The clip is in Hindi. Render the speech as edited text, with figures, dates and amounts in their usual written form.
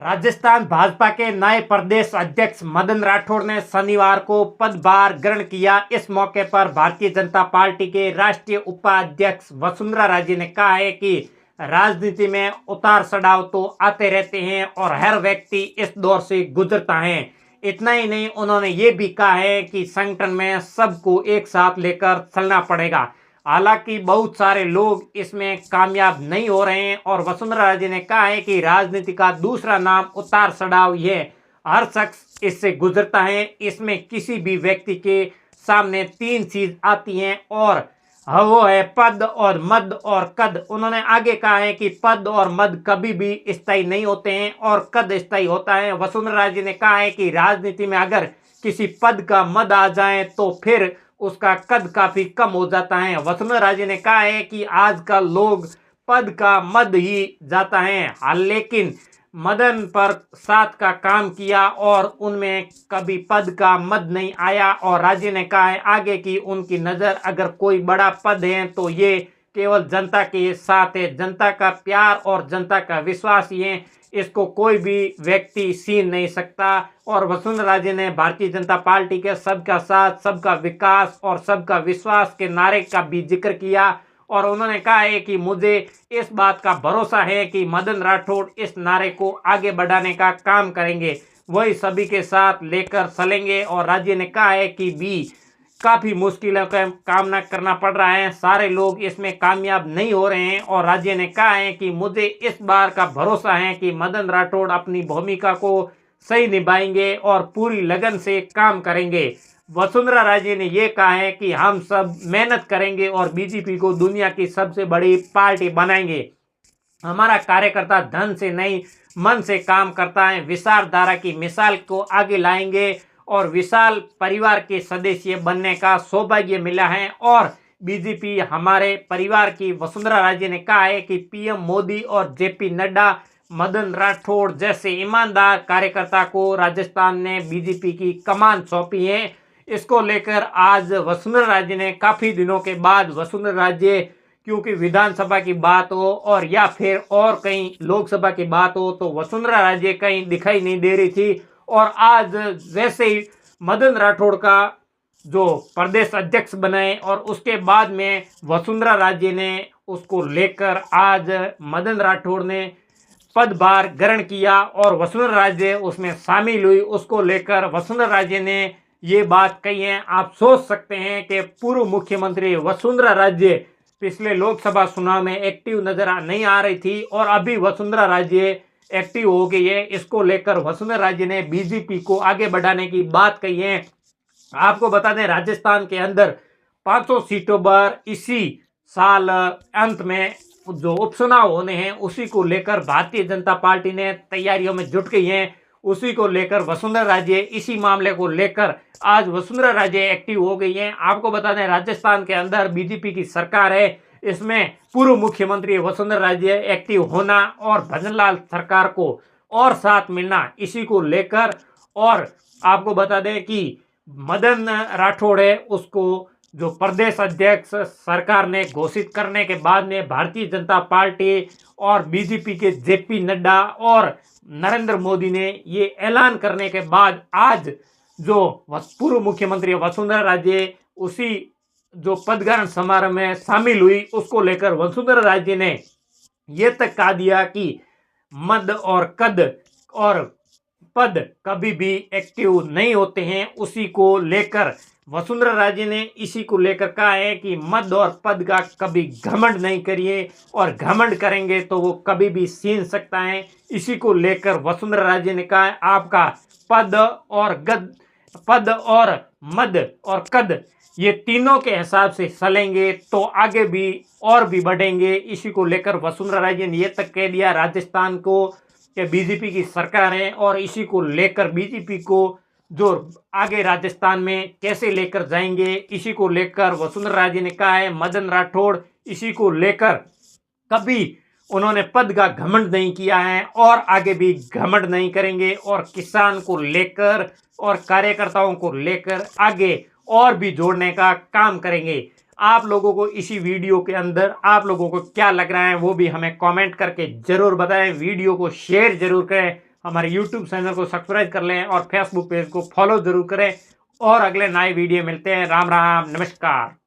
राजस्थान भाजपा के नए प्रदेश अध्यक्ष मदन राठौड़ ने शनिवार को पदभार ग्रहण किया। इस मौके पर भारतीय जनता पार्टी के राष्ट्रीय उपाध्यक्ष वसुंधरा राजे ने कहा है कि राजनीति में उतार चढ़ाव तो आते रहते हैं और हर व्यक्ति इस दौर से गुजरता है। इतना ही नहीं, उन्होंने ये भी कहा है कि संगठन में सबको एक साथ लेकर चलना पड़ेगा। हालांकि बहुत सारे लोग इसमें कामयाब नहीं हो रहे हैं और वसुंधरा राजे ने कहा है कि राजनीति का दूसरा नाम उतार चढ़ाव ये है। हर शख्स इससे गुजरता है। इसमें किसी भी व्यक्ति के सामने तीन चीज आती हैं और वो है पद और मद और कद। उन्होंने आगे कहा है कि पद और मद कभी भी स्थायी नहीं होते हैं और कद स्थायी होता है। वसुंधरा राजे ने कहा है कि राजनीति में अगर किसी पद का मद आ जाए तो फिर उसका कद काफी कम हो जाता है। वसुंधरा राजे ने कहा है कि आजकल लोग पद का मद ही जाता है, लेकिन मदन पर साथ का काम किया और उनमें कभी पद का मद नहीं आया। और राजे ने कहा है आगे की उनकी नज़र अगर कोई बड़ा पद है तो ये केवल जनता के साथ है। जनता का प्यार और जनता का विश्वास ये इसको कोई भी व्यक्ति छीन नहीं सकता। और वसुंधरा राजे ने भारतीय जनता पार्टी के सबका साथ, सबका विकास और सबका विश्वास के नारे का भी जिक्र किया और उन्होंने कहा है कि मुझे इस बात का भरोसा है कि मदन राठौड़ इस नारे को आगे बढ़ाने का काम करेंगे, वही सभी के साथ लेकर चलेंगे। और राज्य ने कहा है कि भी काफ़ी मुश्किलों का सामना करना पड़ रहा है, सारे लोग इसमें कामयाब नहीं हो रहे हैं। और राज्य ने कहा है कि मुझे इस बार का भरोसा है कि मदन राठौड़ अपनी भूमिका को सही निभाएंगे और पूरी लगन से काम करेंगे। वसुंधरा राजे ने यह कहा है कि हम सब मेहनत करेंगे और बीजेपी को दुनिया की सबसे बड़ी पार्टी बनाएंगे। हमारा कार्यकर्ता धन से नहीं मन से काम करता है। विचारधारा की मिसाल को आगे लाएंगे और विशाल परिवार के सदस्य बनने का सौभाग्य मिला है और बीजेपी हमारे परिवार की। वसुंधरा राजे ने कहा है कि पीएम मोदी और जेपी नड्डा, मदन राठौड़ जैसे ईमानदार कार्यकर्ता को राजस्थान ने बीजेपी की कमान सौंपी है। इसको लेकर आज वसुंधरा राजे ने काफ़ी दिनों के बाद वसुंधरा राजे, क्योंकि विधानसभा की बात हो और या फिर और कहीं लोकसभा की बात हो तो वसुंधरा राजे कहीं दिखाई नहीं दे रही थी। और आज जैसे ही मदन राठौड़ का जो प्रदेश अध्यक्ष बने और उसके बाद में वसुंधरा राजे ने उसको लेकर आज मदन राठौड़ ने पदभार ग्रहण किया और वसुंधरा राजे उसमें शामिल हुई। उसको लेकर वसुंधरा राजे ने ये बात कही है। आप सोच सकते हैं कि पूर्व मुख्यमंत्री वसुंधरा राजे पिछले लोकसभा चुनाव में एक्टिव नजर नहीं आ रही थी और अभी वसुंधरा राजे एक्टिव हो गई है। इसको लेकर वसुंधरा राजे ने बीजेपी को आगे बढ़ाने की बात कही है। आपको बता दें राजस्थान के अंदर 500 सीटों पर इसी साल अंत में जो उपचुनाव होने हैं उसी को लेकर भारतीय जनता पार्टी ने तैयारियों में जुट गई है। उसी को लेकर वसुंधरा राजे इसी मामले को लेकर आज वसुंधरा राजे एक्टिव हो गई हैं। आपको बता दें राजस्थान के अंदर बीजेपी की सरकार है, इसमें पूर्व मुख्यमंत्री वसुंधरा राजे एक्टिव होना और भजनलाल सरकार को और साथ मिलना, इसी को लेकर। और आपको बता दें कि मदन राठौड़ है उसको जो प्रदेश अध्यक्ष सरकार ने घोषित करने के बाद में भारतीय जनता पार्टी और बीजेपी के जेपी नड्डा और नरेंद्र मोदी ने ये ऐलान करने के बाद आज जो पूर्व मुख्यमंत्री वसुंधरा राजे उसी जो पदग्रहण समारोह में शामिल हुई, उसको लेकर वसुंधरा राजे ने ये तक कहा दिया कि मद और कद और पद कभी भी एक्टिव नहीं होते हैं। उसी को लेकर वसुंधरा राजे ने इसी को लेकर कहा है कि मद और पद का कभी घमंड नहीं करिए और घमंड करेंगे तो वो कभी भी छीन सकता है। इसी को लेकर वसुंधरा राजे ने कहा है आपका पद और मद और कद ये तीनों के हिसाब से चलेंगे तो आगे भी और भी बढ़ेंगे। इसी को लेकर वसुंधरा राजे ने ये तक कह दिया राजस्थान को कि बीजेपी की सरकार है और इसी को लेकर बीजेपी को जो आगे राजस्थान में कैसे लेकर जाएंगे, इसी को लेकर वसुंधरा राजे ने कहा है मदन राठौड़ इसी को लेकर कभी उन्होंने पद का घमंड नहीं किया है और आगे भी घमंड नहीं करेंगे और किसान को लेकर और कार्यकर्ताओं को लेकर आगे और भी जोड़ने का काम करेंगे। आप लोगों को इसी वीडियो के अंदर आप लोगों को क्या लग रहा है वो भी हमें कमेंट करके ज़रूर बताएं। वीडियो को शेयर ज़रूर करें। हमारे यूट्यूब चैनल को सब्सक्राइब कर लें और फेसबुक पेज को फॉलो जरूर करें। और अगले नए वीडियो मिलते हैं। राम राम, नमस्कार।